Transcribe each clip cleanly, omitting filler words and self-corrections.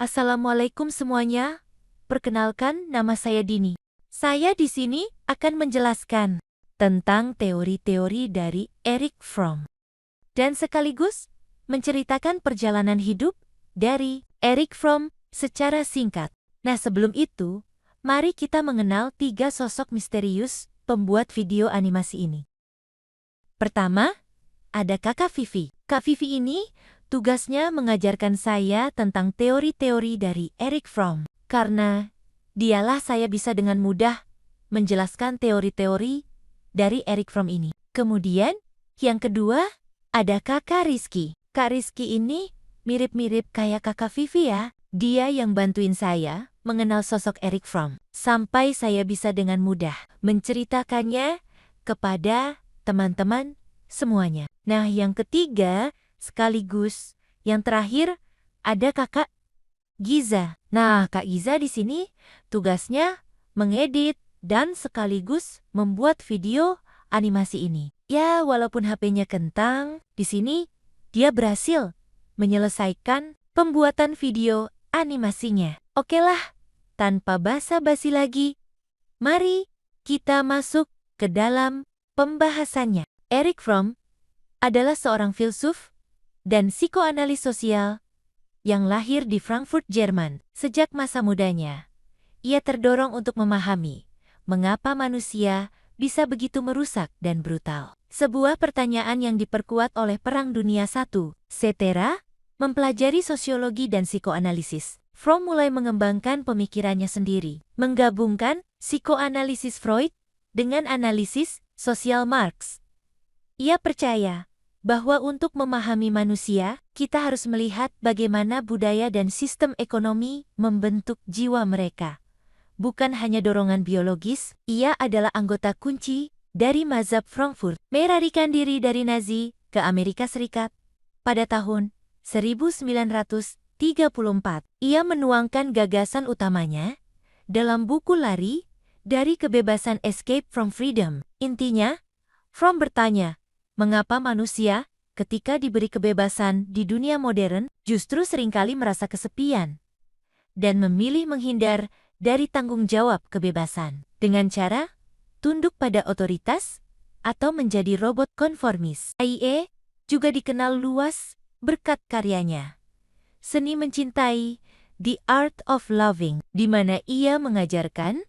Assalamualaikum semuanya. Perkenalkan, nama saya Dini. Saya di sini akan menjelaskan tentang teori-teori dari Erich Fromm dan sekaligus menceritakan perjalanan hidup dari Erich Fromm secara singkat. Nah, sebelum itu, mari kita mengenal 3 sosok misterius pembuat video animasi ini. Pertama, ada Kakak Vivi. Kak Vivi ini tugasnya mengajarkan saya tentang teori-teori dari Erich Fromm. Karena dialah saya bisa dengan mudah menjelaskan teori-teori dari Erich Fromm ini. Kemudian, yang kedua, ada Kakak Rizky. Kak Rizky ini mirip-mirip kayak Kakak Vivi ya. Dia yang bantuin saya mengenal sosok Erich Fromm. Sampai saya bisa dengan mudah menceritakannya kepada teman-teman semuanya. Nah, yang ketiga, sekaligus yang terakhir, ada Kakak Giza. Nah, Kak Giza di sini tugasnya mengedit dan sekaligus membuat video animasi ini. Ya, walaupun HP-nya kentang, di sini dia berhasil menyelesaikan pembuatan video animasinya. Oke lah, tanpa basa-basi lagi, mari kita masuk ke dalam pembahasannya. Erich Fromm adalah seorang filsuf dan psikoanalis sosial yang lahir di Frankfurt, Jerman. Sejak masa mudanya, ia terdorong untuk memahami mengapa manusia bisa begitu merusak dan brutal. Sebuah pertanyaan yang diperkuat oleh Perang Dunia I. Setelah mempelajari sosiologi dan psikoanalisis, Fromm mulai mengembangkan pemikirannya sendiri, menggabungkan psikoanalisis Freud dengan analisis sosial Marx. Ia percaya bahwa untuk memahami manusia, kita harus melihat bagaimana budaya dan sistem ekonomi membentuk jiwa mereka. Bukan hanya dorongan biologis, ia adalah anggota kunci dari mazhab Frankfurt. Melarikan diri dari Nazi ke Amerika Serikat pada tahun 1934. Ia menuangkan gagasan utamanya dalam buku Lari dari Kebebasan Escape from Freedom. Intinya, Fromm bertanya, mengapa manusia, ketika diberi kebebasan di dunia modern, justru seringkali merasa kesepian dan memilih menghindar dari tanggung jawab kebebasan dengan cara tunduk pada otoritas atau menjadi robot konformis. AIE juga dikenal luas berkat karyanya Seni Mencintai, The Art of Loving, di mana ia mengajarkan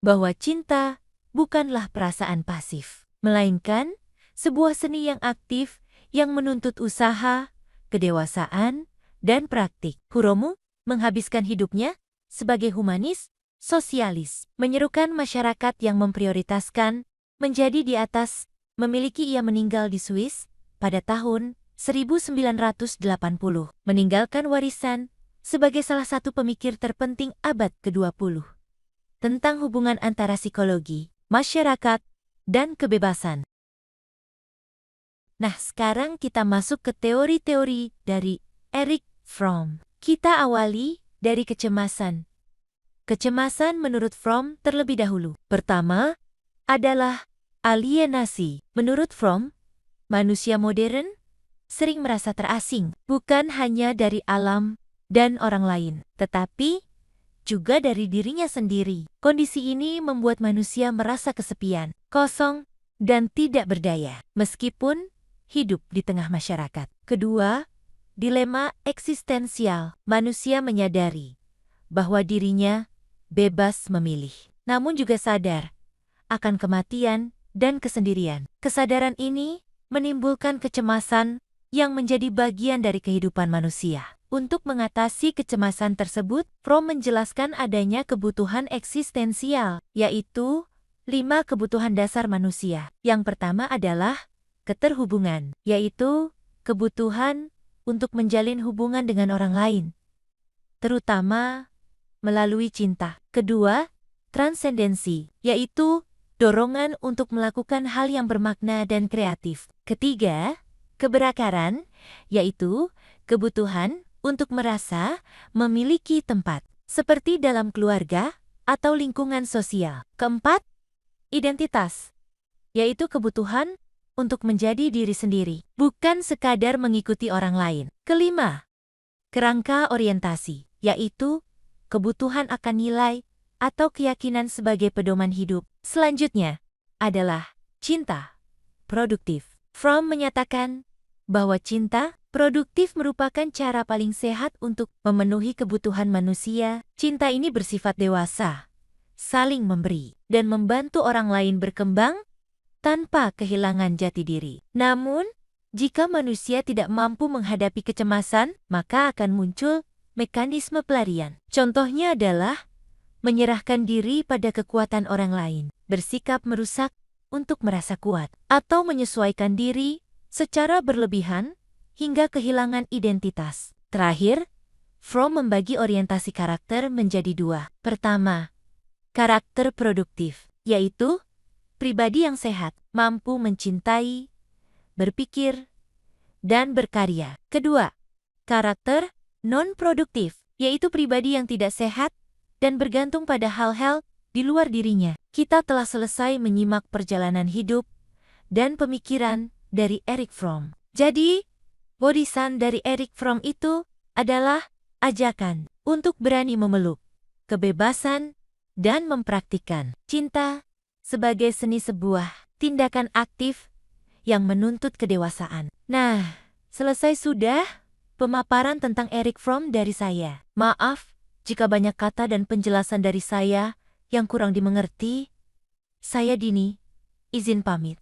bahwa cinta bukanlah perasaan pasif, melainkan sebuah seni yang aktif yang menuntut usaha, kedewasaan, dan praktik. Fromm menghabiskan hidupnya sebagai humanis, sosialis, menyerukan masyarakat yang memprioritaskan menjadi di atas. Memiliki ia meninggal di Swiss pada tahun 1980, meninggalkan warisan sebagai salah satu pemikir terpenting abad ke-20 tentang hubungan antara psikologi, masyarakat, dan kebebasan. Nah, sekarang kita masuk ke teori-teori dari Erich Fromm. Kita awali dari kecemasan. Kecemasan menurut Fromm terlebih dahulu. Pertama adalah alienasi. Menurut Fromm, manusia modern sering merasa terasing, bukan hanya dari alam dan orang lain, tetapi juga dari dirinya sendiri. Kondisi ini membuat manusia merasa kesepian, kosong, dan tidak berdaya, meskipun hidup di tengah masyarakat. Kedua, dilema eksistensial. Manusia menyadari bahwa dirinya bebas memilih, namun juga sadar akan kematian dan kesendirian. Kesadaran ini menimbulkan kecemasan yang menjadi bagian dari kehidupan manusia. Untuk mengatasi kecemasan tersebut, Fromm menjelaskan adanya kebutuhan eksistensial, yaitu 5 kebutuhan dasar manusia. Yang pertama adalah keterhubungan, yaitu kebutuhan untuk menjalin hubungan dengan orang lain, terutama melalui cinta. Kedua, transendensi, yaitu dorongan untuk melakukan hal yang bermakna dan kreatif. Ketiga, keberakaran, yaitu kebutuhan untuk merasa memiliki tempat, seperti dalam keluarga atau lingkungan sosial. Keempat, identitas, yaitu kebutuhan untuk menjadi diri sendiri, bukan sekadar mengikuti orang lain. Kelima, kerangka orientasi, yaitu kebutuhan akan nilai atau keyakinan sebagai pedoman hidup. Selanjutnya adalah cinta produktif. Fromm menyatakan bahwa cinta produktif merupakan cara paling sehat untuk memenuhi kebutuhan manusia. Cinta ini bersifat dewasa, saling memberi, dan membantu orang lain berkembang tanpa kehilangan jati diri. Namun, jika manusia tidak mampu menghadapi kecemasan, maka akan muncul mekanisme pelarian. Contohnya adalah menyerahkan diri pada kekuatan orang lain, bersikap merusak untuk merasa kuat, atau menyesuaikan diri secara berlebihan hingga kehilangan identitas. Terakhir, Fromm membagi orientasi karakter menjadi dua. Pertama, karakter produktif, yaitu pribadi yang sehat, mampu mencintai, berpikir, dan berkarya. Kedua, karakter non-produktif, yaitu pribadi yang tidak sehat dan bergantung pada hal-hal di luar dirinya. Kita telah selesai menyimak perjalanan hidup dan pemikiran dari Erich Fromm. Jadi, warisan dari Erich Fromm itu adalah ajakan untuk berani memeluk kebebasan dan mempraktikkan cinta sebagai seni, sebuah tindakan aktif yang menuntut kedewasaan. Nah, selesai sudah pemaparan tentang Erich Fromm dari saya. Maaf jika banyak kata dan penjelasan dari saya yang kurang dimengerti. Saya Dini, izin pamit.